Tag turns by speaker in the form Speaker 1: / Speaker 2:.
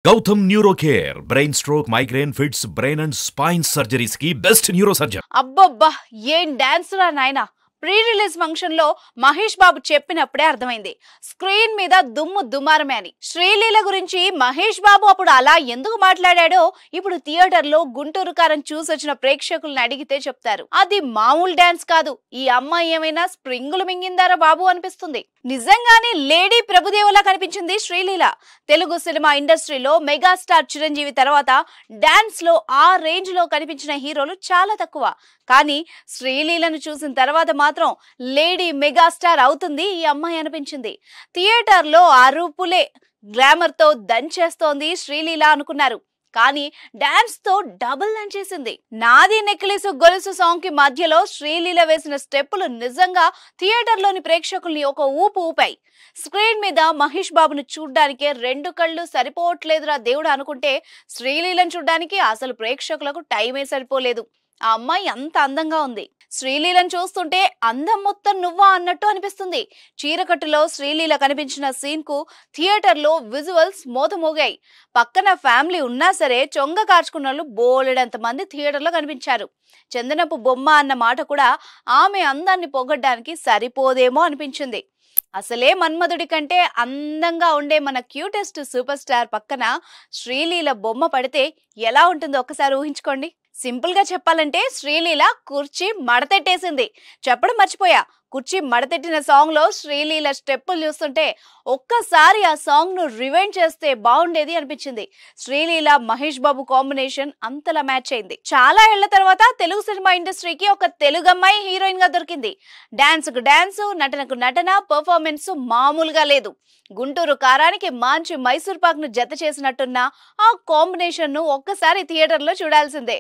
Speaker 1: Gautam Neurocare, brain stroke, migraine, fits, brain and spine surgeries की best neurosurgeon.
Speaker 2: అబ్బబ్బా ఏం dance రా నాయనా. ప్రీ రిలీజ్ ఫంక్షన్ లో మహేష్ బాబు చెప్పినప్పుడే అర్థమైంది స్క్రీన్ మీద దుమ్ము దుమారమే అని. శ్రీలీల గురించి మహేష్ బాబు అప్పుడు అలా ఎందుకు మాట్లాడాడో ఇప్పుడు థియేటర్ లో గుంటూరు కారం చూసొచ్చిన ప్రేక్షకుల్ని అడిగితే చెప్తారు. అది మామూలు డాన్స్ కాదు, ఈ అమ్మాయి ఏమైనా స్ప్రింగులు మింగిందారా బాబు అనిపిస్తుంది. నిజంగానే లేడీ ప్రభుదేవలా కనిపించింది శ్రీలీల. తెలుగు సినిమా ఇండస్ట్రీలో మెగాస్టార్ చిరంజీవి తర్వాత డాన్స్ లో ఆ రేంజ్ లో కనిపించిన హీరోలు చాలా తక్కువ. కానీ శ్రీలీలను చూసిన తర్వాత మాత్రం లేడీ మెగాస్టార్ అవుతుంది ఈ అమ్మాయి అనిపించింది. థియేటర్ లో అరుపులే గ్లామర్ తో దంచేస్తోంది శ్రీలీల అనుకున్నారు, కానీ డాన్స్ తో డబుల్ దంచేసింది. నాది నెక్లెసు గొలుసు సాంగ్ కి మధ్యలో శ్రీలీల వేసిన స్టెప్పులు నిజంగా థియేటర్ లోని ప్రేక్షకుల్ని ఒక ఊపు ఊపాయి. స్క్రీన్ మీద మహేష్ బాబును చూడ్డానికే రెండు కళ్ళు సరిపోవట్లేదురా దేవుడు అనుకుంటే శ్రీలీలను చూడ్డానికి అసలు ప్రేక్షకులకు టైమే సరిపోలేదు. ఆ అమ్మాయి అంత అందంగా ఉంది. శ్రీలీలను చూస్తుంటే అందం మొత్తం నువ్వా అన్నట్టు అనిపిస్తుంది. చీరకట్టులో శ్రీలీల కనిపించిన సీన్ కు థియేటర్ లో విజువల్స్ మోతమోగాయి. పక్కన ఫ్యామిలీ ఉన్నా సరే చొంగ కార్చుకున్న వాళ్ళు బోలెడంత మంది థియేటర్ లో కనిపించారు. చందనపు బొమ్మ అన్న మాట కూడా ఆమె అందాన్ని పొగడ్డానికి సరిపోదేమో అనిపించింది. అసలే మన్మధుడి కంటే అందంగా ఉండే మన క్యూటెస్ట్ సూపర్ స్టార్ పక్కన శ్రీలీల బొమ్మ పడితే ఎలా ఉంటుందో ఒక్కసారి ఊహించుకోండి. సింపుల్ గా చెప్పాలంటే శ్రీలీల కుర్చీ మడతెట్టేసింది. చెప్పడం మర్చిపోయా, కుర్చీ మడతెట్టిన సాంగ్ లో శ్రీలీల స్టెప్పులు చూస్తుంటే ఒక్కసారి ఆ సాంగ్ ను రివైండ్ చేస్తే బాగుండేది అనిపించింది. శ్రీలీల మహేష్ బాబు కాంబినేషన్ అంతలా మ్యాచ్ అయింది. చాలా ఏళ్ల తర్వాత తెలుగు సినిమా ఇండస్ట్రీకి ఒక తెలుగు అమ్మాయి హీరోయిన్ గా దొరికింది. డాన్స్ కు డాన్స్, నటనకు నటన, పర్ఫార్మెన్స్ మామూలుగా లేదు. గుంటూరు కారానికి మంచి మైసూర్ పాక్ ను జత చేసినట్టున్న ఆ కాంబినేషన్ ను ఒక్కసారి థియేటర్ లో చూడాల్సిందే.